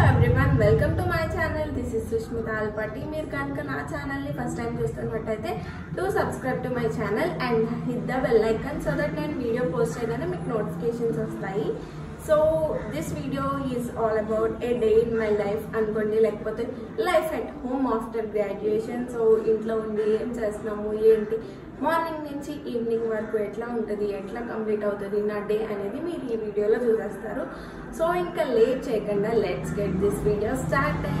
everyone, welcome to my channel. This is Sushmita Alpati. మీరు కనుక నా ఛానల్ ని ఫస్ట్ టైం చూస్తున్నట్టయితే do subscribe to my channel and hit the bell icon so that నేను video post చేయగానే మీకు notifications వస్తాయి. So this video is all about a day in my life అనుకోండి, లేకపోతే life at home after graduation. So ఇంట్లో ఉండి ఏం చేస్తున్నాము, ఏంటి, మార్నింగ్ నుంచి ఈవినింగ్ వరకు ఎట్లా ఉంటుంది, ఎట్లా కంప్లీట్ అవుతుంది నా డే అనేది మీరు ఈ వీడియోలో చూసేస్తారు. సో ఇంకా లేట్ చేయకుండా let's get this video started.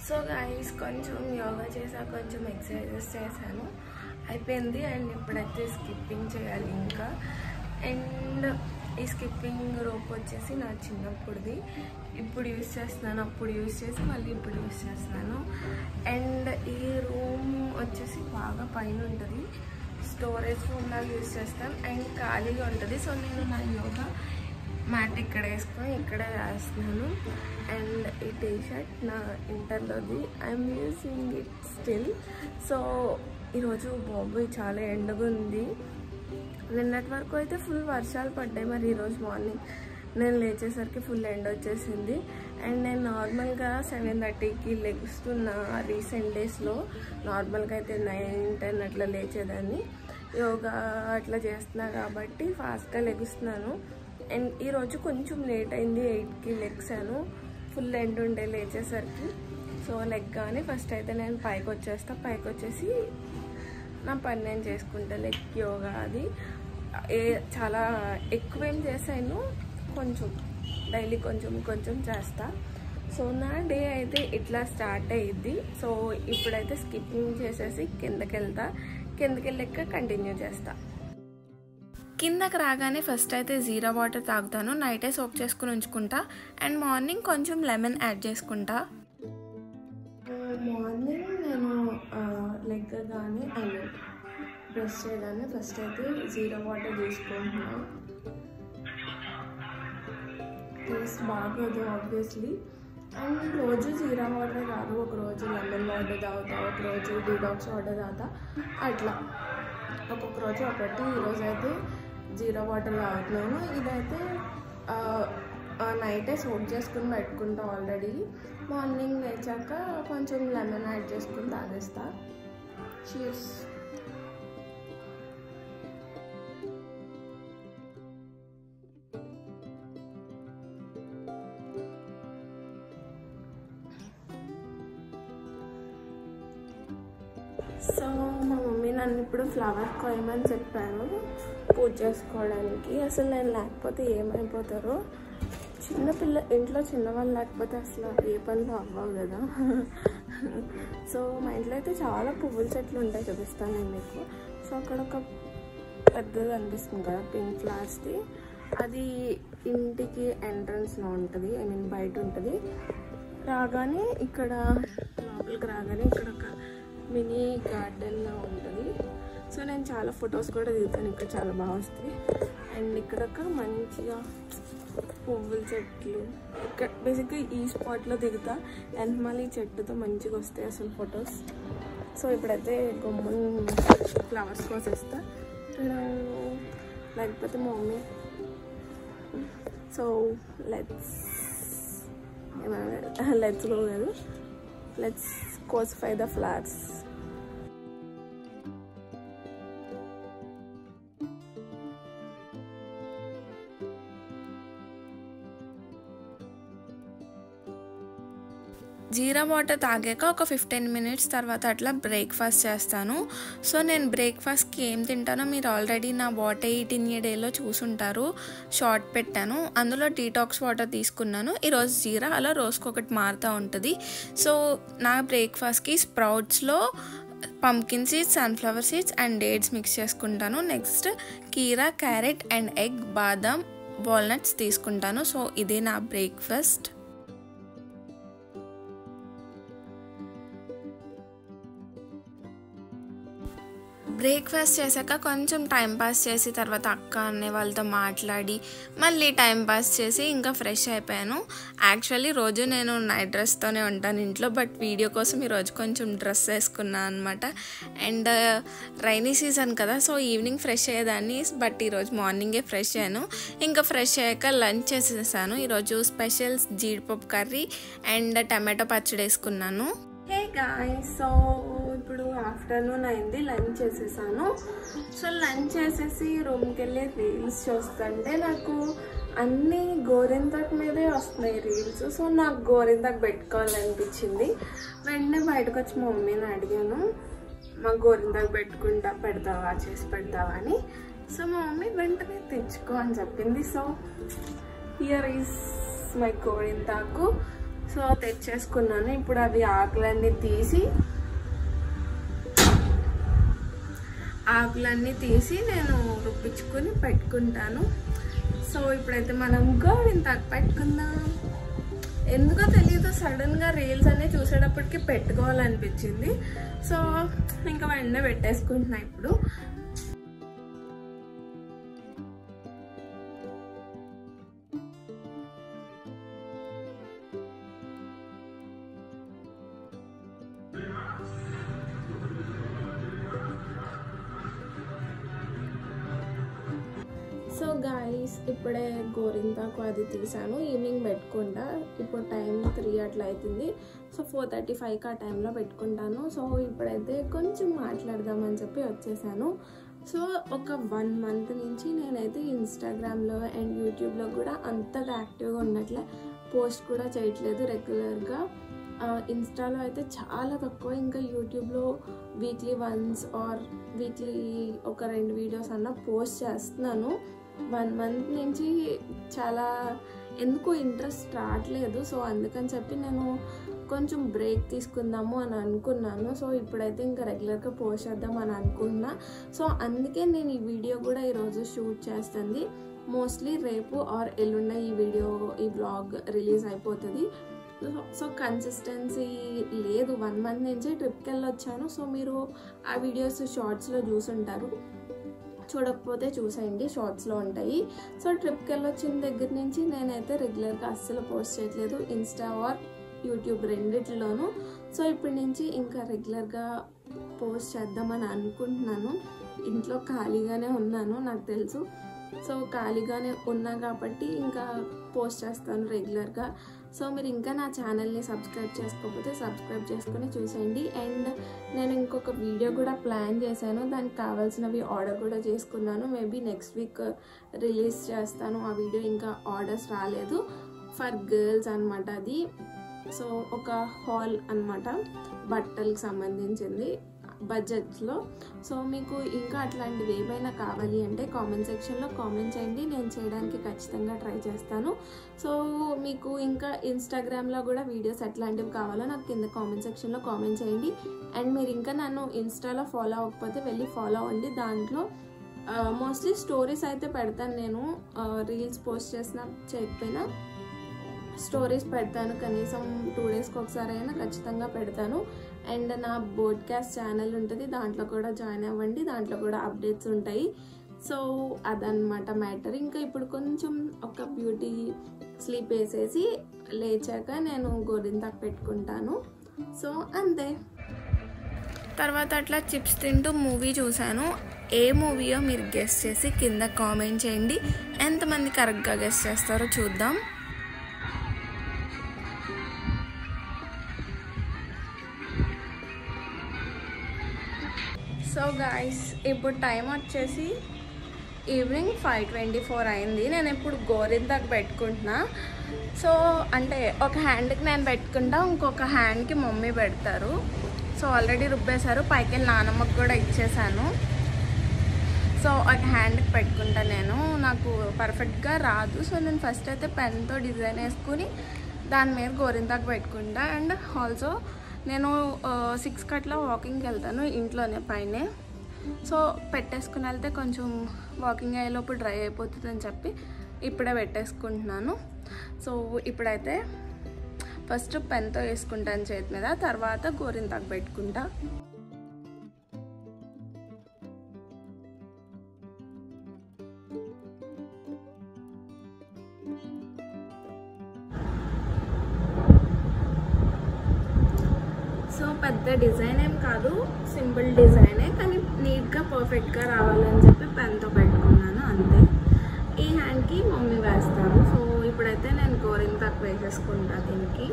So guys, కొంచెం యోగా చేసా, కొంచెం ఎక్సర్సైజెస్ చేశాను, అయిపోయింది. అండ్ ఇప్పుడైతే స్కిప్పింగ్ చేయాలి ఇంకా. అండ్ ఈ స్కిప్పింగ్ రోప్ వచ్చేసి నా చిన్నప్పుడుది, ఇప్పుడు యూజ్ చేస్తున్నాను, అప్పుడు యూజ్ చేసి మళ్ళీ ఇప్పుడు యూజ్ చేస్తున్నాను. అండ్ ఈ రూమ్ వచ్చేసి బాగా పైన ఉంటుంది, స్టోరేజ్ రూమ్ లాగా యూజ్ చేస్తాను అండ్ ఖాళీగా ఉంటుంది. సో నేను నా యోగా మ్యాట్ ఇక్కడ వేసుకొని ఇక్కడే వేస్తున్నాను. అండ్ ఈ టీ షర్ట్ నా ఇంటర్లోది, I'm using it still. So ఈరోజు బాబోయ్ చాలా ఎండగా ఉంది. నిన్నటి వరకు అయితే ఫుల్ వర్షాలు పడ్డాయి, మరి ఈరోజు మార్నింగ్ నేను లేచేసరికి ఫుల్ ఎండ వచ్చేసింది. అండ్ నేను నార్మల్గా 7:30కి లెగుస్తున్నా రీసెంట్ డేస్లో. నార్మల్గా అయితే 9-10 అట్లా లేచేదాన్ని. యోగా అట్లా చేస్తున్నా కాబట్టి ఫాస్ట్గా లెగుస్తున్నాను. అండ్ ఈరోజు కొంచెం లేట్ అయింది, 8కి లెగ్సాను, ఫుల్ ఎండ్ ఉండే లేచేసరికి. సో లెగ్గానే ఫస్ట్ అయితే నేను పైకి వచ్చేస్తా, పైకి వచ్చేసి నా పని నేను చేసుకుంటా. లెగ్ యోగా అది చాలా ఎక్కువేం చేశాను, కొంచెం డైలీ కొంచెం కొంచెం చేస్తా. సో నా డే అయితే ఇట్లా స్టార్ట్ అయ్యిద్ది. సో ఇప్పుడైతే స్కిప్పింగ్ చేసేసి కిందకి వెళ్తా, కిందకి వెళ్ళాక కంటిన్యూ చేస్తా. కిందకి రాగానే ఫస్ట్ అయితే జీరా వాటర్ తాగుతాను, నైటే సోప్ చేసుకుని ఉంచుకుంటా. అండ్ మార్నింగ్ కొంచెం లెమన్ యాడ్ చేసుకుంటా. మార్నింగ్ నేను లెగ్గగానే బ్రష్ చేయగానే ఫస్ట్ అయితే జీరా వాటర్ తీసుకుంటున్నాను. టేస్ట్ బాగోదు ఆబ్వియస్లీ. అండ్ రోజు జీరా వాటర్ కాదు, ఒకరోజు లెమన్ వాటర్ తాగుతా, ఒకరోజు డీటాక్స్ వాటర్ తాగుతా, అట్లా ఒక్కొక్క రోజు ఒకటి. ఈరోజు అయితే జీరా వాటర్ తాగుతున్నాను. ఇదైతే నైటే సోప్ చేసుకుని పెట్టుకుంటా ఆల్రెడీ. మార్నింగ్ లేచాక కొంచెం లెమన్ యాడ్ చేసుకుని తాగేస్తా. చీర్స్. సో మా మమ్మీ నన్ను ఇప్పుడు ఫ్లవర్ కోయమని చెప్పాను పూజ చేసుకోవడానికి. అసలు నేను లేకపోతే ఏమైపోతారో, చిన్నపిల్ల ఇంట్లో చిన్నవాళ్ళు లేకపోతే అసలు ఏ పనులు అవ్వవు కదా. సో మా ఇంట్లో అయితే చాలా పువ్వుల చెట్లు ఉంటాయి, చూపిస్తాను నేను మీకు. సో అక్కడ ఒక పెద్దది అనిపిస్తుంది కదా పింక్ ఫ్లవర్స్ది, అది ఇంటికి ఎంట్రన్స్లో ఉంటుంది, ఐ మీన్ బయట ఉంటుంది. రాగానే ఇక్కడ లోపలికి రాగానే ఇక్కడ ఒక మినీ గార్డెన్లో ఉంటుంది. సో నేను చాలా ఫొటోస్ కూడా దిగుతాను, ఇక్కడ చాలా బాగా వస్తాయి. అండ్ ఇక్కడ ఒక మంచిగా పువ్వుల చెట్లు, ఇక్కడ బేసిక్గా ఈ స్పాట్లో దిగుతా. అండ్ మళ్ళీ చెట్టుతో మంచిగా వస్తాయి అసలు ఫొటోస్. సో ఇప్పుడైతే గమ్మున ఫ్లవర్స్ కోసేస్తా, లేకపోతే మా మమ్మీ. సో లెట్స్ గో కాదు, లెట్స్ కోసిఫై ద ఫ్లవర్స్. జీరా వాటర్ తాగాక ఒక 15 minutes తర్వాత అట్లా బ్రేక్ఫాస్ట్ చేస్తాను. సో నేను బ్రేక్ఫాస్ట్కి ఏం తింటానో మీరు ఆల్రెడీ నా what I eat in a డేలో చూసుంటారు, షార్ట్ పెట్టాను. అందులో డీటాక్స్ వాటర్ తీసుకున్నాను, ఈరోజు జీరా, అలా రోజుకొకటి మారుతూ ఉంటుంది. సో నా బ్రేక్ఫాస్ట్కి స్ప్రౌట్స్లో pumpkin seeds, sunflower seeds and dates mix చేసుకుంటాను. నెక్స్ట్ కీరా, క్యారెట్ అండ్ ఎగ్, బాదం, వాల్నట్స్ తీసుకుంటాను. సో ఇదే నా బ్రేక్ఫాస్ట్. బ్రేక్ఫాస్ట్ చేశాక కొంచెం టైం పాస్ చేసి తర్వాత అక్క అనే వాళ్ళతో మాట్లాడి మళ్ళీ టైం పాస్ చేసి ఇంకా ఫ్రెష్ అయిపోయాను. యాక్చువల్లీ రోజు నేను నైట్ డ్రెస్తోనే ఉంటాను ఇంట్లో, బట్ వీడియో కోసం ఈరోజు కొంచెం డ్రెస్ వేసుకున్నాను అనమాట. అండ్ రైనీ సీజన్ కదా, సో ఈవినింగ్ ఫ్రెష్ అయ్యేదాన్ని, బట్ ఈరోజు మార్నింగే ఫ్రెష్ అయ్యాను. ఇంకా ఫ్రెష్ అయ్యాక లంచ్ చేసేసాను. ఈరోజు స్పెషల్ జీడిపప్పు కర్రీ అండ్ టమాటో పచ్చడి వేసుకున్నాను. హే గాయ్స్, సో ఇప్పుడు ఆఫ్టర్నూన్ అయింది, లంచ్ చేసేసాను. సో లంచ్ చేసేసి రూమ్కి వెళ్ళి రీల్స్ చూస్తుంటే నాకు అన్నీ గోరింతాకు మీదే వస్తున్నాయి రీల్స్. సో నాకు గోరింతాకు పెట్టుకోవాలనిపించింది. వెంటనే బయటకు వచ్చి మా మమ్మీని అడిగాను, మాకు గోరింతాకు పెడతావా, చేసి పెడతావా అని. సో మా మమ్మీ వెంటనే తెచ్చుకో అని చెప్పింది. సో హియర్ ఈస్ మై గోరింతాకు. సో తెచ్చేసుకున్నాను. ఇప్పుడు అవి ఆకులన్నీ తీసి నేను రుబ్బించుకొని పెట్టుకుంటాను. సో ఇప్పుడైతే మనం గోరింతాకు పెట్టుకుందాం. ఎందుకో తెలియదు, సడన్గా రీల్స్ అన్నీ చూసేటప్పటికి పెట్టుకోవాలనిపించింది. సో ఇంకా వెంటనే పెట్టేసుకుంటున్నా ఇప్పుడు. సో గాయస్, ఇప్పుడే గోరింతాకు అది తీసాను, ఈవినింగ్ పెట్టుకుంటా. ఇప్పుడు టైం 3 అట్లా అవుతుంది. సో 4:35కి ఆ టైంలో పెట్టుకుంటాను. సో ఇప్పుడైతే కొంచెం మాట్లాడదామని చెప్పి వచ్చేసాను. సో ఒక 1 month నుంచి నేనైతే ఇన్స్టాగ్రామ్లో అండ్ యూట్యూబ్లో కూడా అంతగా యాక్టివ్గా ఉండట్లే, పోస్ట్ కూడా చేయట్లేదు రెగ్యులర్గా. ఇన్స్టాలో అయితే చాలా తక్కువ, ఇంకా యూట్యూబ్లో వీక్లీ వన్స్ ఆర్ వీక్లీ ఒక 2 వీడియోస్ అన్న పోస్ట్ చేస్తున్నాను. 1 month నుంచి చాలా ఎందుకు ఇంట్రెస్ట్ రావట్లేదు. సో అందుకని చెప్పి నేను కొంచెం బ్రేక్ తీసుకుందాము అని అనుకున్నాను. సో ఇప్పుడైతే ఇంకా రెగ్యులర్గా పోస్ట్ చేద్దాం అని అనుకున్నా. సో అందుకే నేను ఈ వీడియో కూడా ఈరోజు షూట్ చేస్తుంది. మోస్ట్లీ రేపు ఆర్ ఎల్లుండ ఈ బ్లాగ్ రిలీజ్ అయిపోతుంది. సో కన్సిస్టెన్సీ లేదు. 1 month నుంచి ట్రిప్కి వెళ్ళొచ్చాను. సో మీరు ఆ వీడియోస్ షార్ట్స్లో చూసుంటారు, చూడకపోతే చూసేయండి, షార్ట్స్లో ఉంటాయి. సో ట్రిప్కి వెళ్ళొచ్చిన దగ్గర నుంచి నేనైతే రెగ్యులర్గా అస్సలు పోస్ట్ చేయట్లేదు, ఇన్స్టా ఆర్ యూట్యూబ్ రెండిట్లోనూ. సో ఇప్పటి నుంచి ఇంకా రెగ్యులర్గా పోస్ట్ చేద్దామని అనుకుంటున్నాను. ఇంట్లో ఖాళీగానే ఉన్నాను, నాకు తెలుసు. సో ఖాళీగానే ఉన్నా కాబట్టి ఇంకా పోస్ట్ చేస్తాను రెగ్యులర్గా. సో మీరు ఇంకా నా ఛానల్ని సబ్స్క్రైబ్ చేసుకోకపోతే సబ్స్క్రైబ్ చేసుకొని చూసేయండి. అండ్ నేను ఇంకొక వీడియో కూడా ప్లాన్ చేశాను, దానికి కావాల్సినవి ఆర్డర్ కూడా చేసుకున్నాను. మేబీ నెక్స్ట్ వీక్ రిలీజ్ చేస్తాను ఆ వీడియో. ఇంకా ఆర్డర్స్ రాలేదు. ఫర్ గర్ల్స్ అనమాట అది. సో ఒక హాల్ అనమాట, బట్టలకు సంబంధించింది బడ్జెట్లో. సో మీకు ఇంకా అట్లాంటివి ఏమైనా కావాలి అంటే కామెంట్ సెక్షన్లో కామెంట్ చేయండి, నేను చేయడానికి ఖచ్చితంగా ట్రై చేస్తాను. సో మీకు ఇంకా ఇన్స్టాగ్రామ్లో కూడా వీడియోస్ ఎట్లాంటివి కావాలో నాకు కింద కామెంట్ సెక్షన్లో కామెంట్ చేయండి. అండ్ మీరు ఇంకా నన్ను ఇన్స్టాలో ఫాలో అవ్వకపోతే వెళ్ళి ఫాలో అవ్వండి. దాంట్లో మోస్ట్లీ స్టోరీస్ అయితే పెడతాను నేను, రీల్స్ పోస్ట్ చేసినా చేయకపోయినా స్టోరీస్ పెడతాను. కనీసం 2 daysకి ఒకసారి అయినా ఖచ్చితంగా పెడతాను. అండ్ నా పోడ్కాస్ట్ ఛానల్ ఉంటుంది, దాంట్లో కూడా జాయిన్ అవ్వండి, దాంట్లో కూడా అప్డేట్స్ ఉంటాయి. సో అదనమాట మ్యాటర్. ఇంకా ఇప్పుడు కొంచెం ఒక బ్యూటీ స్లీప్ వేసేసి లేచాక నేను గోరింతాకు పెట్టుకుంటాను. సో అంతే. తర్వాత అట్లా చిప్స్ తింటూ మూవీ చూశాను. ఏ మూవీయో మీరు గెస్ చేసి కింద కామెంట్ చేయండి. ఎంతమంది కరెక్ట్గా గెస్ చేస్తారో చూద్దాం. సో గాయస్, ఇప్పుడు టైం వచ్చేసి ఈవినింగ్ 5:24 అయింది. నేను ఇప్పుడు గోరింతాకు పెట్టుకుంటున్నా. సో అంటే ఒక హ్యాండ్కి నేను పెట్టుకుంటా, ఇంకొక హ్యాండ్కి మమ్మీ పెడతారు. సో ఆల్రెడీ రుబ్బేశారు, పైకి వెళ్ళి నానమ్మకు కూడా ఇచ్చేసాను. సో ఒక హ్యాండ్కి పెట్టుకుంటా. నేను నాకు పర్ఫెక్ట్గా రాదు. సో నేను ఫస్ట్ అయితే పెన్తో డిజైన్ వేసుకుని దాని మీద గోరింతాకు పెట్టుకుంటా. అండ్ ఆల్సో నేను 6 అట్లా వాకింగ్కి వెళ్తాను ఇంట్లోనే పైనే. సో పెట్టేసుకుని వెళ్తే కొంచెం వాకింగ్ అయ్యేలోపు డ్రై అయిపోతుంది అని చెప్పి ఇప్పుడే పెట్టేసుకుంటున్నాను. సో ఇప్పుడైతే ఫస్ట్ పెన్తో వేసుకుంటాను చేతి మీద, తర్వాత గోరింతాకు పెట్టుకుంటా. సో పెద్ద డిజైన్ ఏం కాదు, సింపుల్ డిజైనే, కానీ నీట్గా పర్ఫెక్ట్గా రావాలని చెప్పి పెన్తో పెట్టుకున్నాను అంతే. ఈ హ్యాండ్కి మమ్మీ వేస్తారు. సో ఇప్పుడైతే నేను గోరింతాకు వేసేసుకుంటా దీనికి.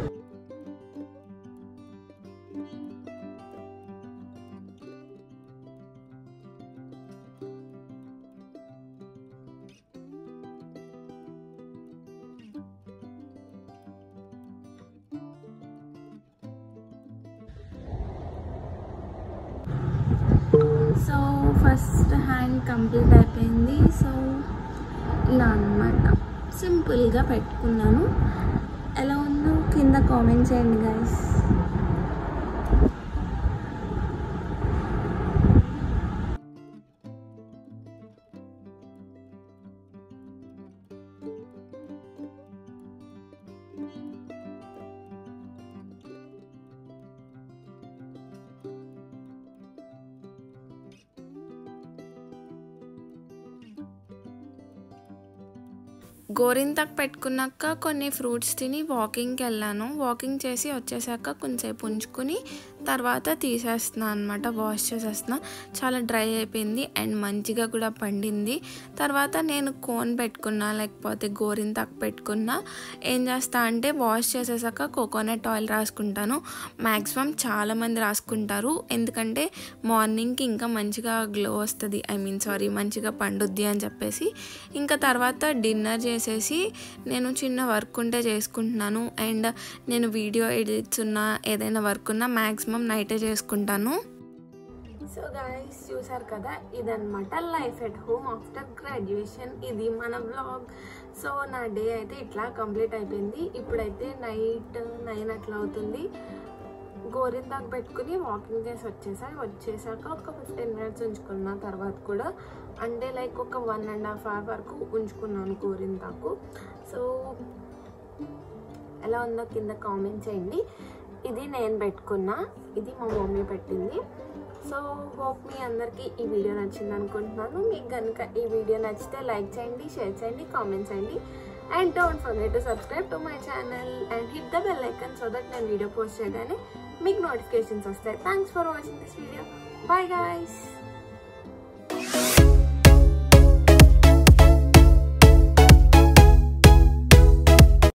సో ఫస్ట్ హ్యాండ్ కంప్లీట్ అయిపోయింది. సో ఇలా అన్నమాట, సింపుల్గా పెట్టుకున్నాను. ఎలా ఉందో కింద కామెంట్ చేయండి గైస్. గోరింతాకు పెట్టుకున్నాక కొన్ని ఫ్రూట్స్ తిని వాకింగ్కి వెళ్ళాను. వాకింగ్ చేసి వచ్చేసాక కొంచెంసేపు ఉంచుకుని తర్వాత తీసేస్తున్నాను అనమాట, వాష్ చేసేస్తున్నా. చాలా డ్రై అయిపోయింది అండ్ మంచిగా కూడా పండింది. తర్వాత నేను కోన్ పెట్టుకున్నా, లేకపోతే గోరింతాకు పెట్టుకున్నా. ఏం చేస్తా అంటే వాష్ చేసేసాక కోకోనట్ ఆయిల్ రాసుకుంటాను. మ్యాక్సిమం చాలామంది రాసుకుంటారు, ఎందుకంటే మార్నింగ్కి ఇంకా మంచిగా గ్లో వస్తుంది, మంచిగా పండుద్ది అని చెప్పేసి. ఇంకా తర్వాత డిన్నర్ చేసేసి నేను చిన్న వర్క్ ఉంటే చేసుకుంటున్నాను. అండ్ నేను వీడియో ఎడిట్స్ ఉన్నా ఏదైనా వర్క్ ఉన్నా మ్యాక్సిమం నైటే చేసుకుంటాను. సో గైస్ చూసారు కదా, ఇదన్నమాట life at home after graduation. ఇది మన వ్లాగ్. సో నా డే అయితే ఇట్లా కంప్లీట్ అయిపోయింది. ఇప్పుడైతే నైట్ 9 అట్లా అవుతుంది. గోరింతాకు పెట్టుకుని వాకింగ్ చేసి వచ్చేసాక ఒక 15 మినిట్స్ ఉంచుకున్నా. తర్వాత కూడా అంటే లైక్ ఒక 1.5 hour వరకు ఉంచుకున్నాను గోరింతాకు. సో ఎలా ఉందో కింద కామెంట్ చేయండి. ఇది నేను పెట్టుకున్నా, ఇది మా మమ్మీ పెట్టింది. సో హోప్ మీ అందరికీ ఈ వీడియో నచ్చింది అనుకుంటున్నాను. మీకు కనుక ఈ వీడియో నచ్చితే లైక్ చేయండి, షేర్ చేయండి, కామెంట్ చేయండి. And don't forget to subscribe to my channel and hit the bell icon so that నేను వీడియో పోస్ట్ చేయగానే మీకు నోటిఫికేషన్స్ వస్తాయి. Thanks for watching this video. Bye guys.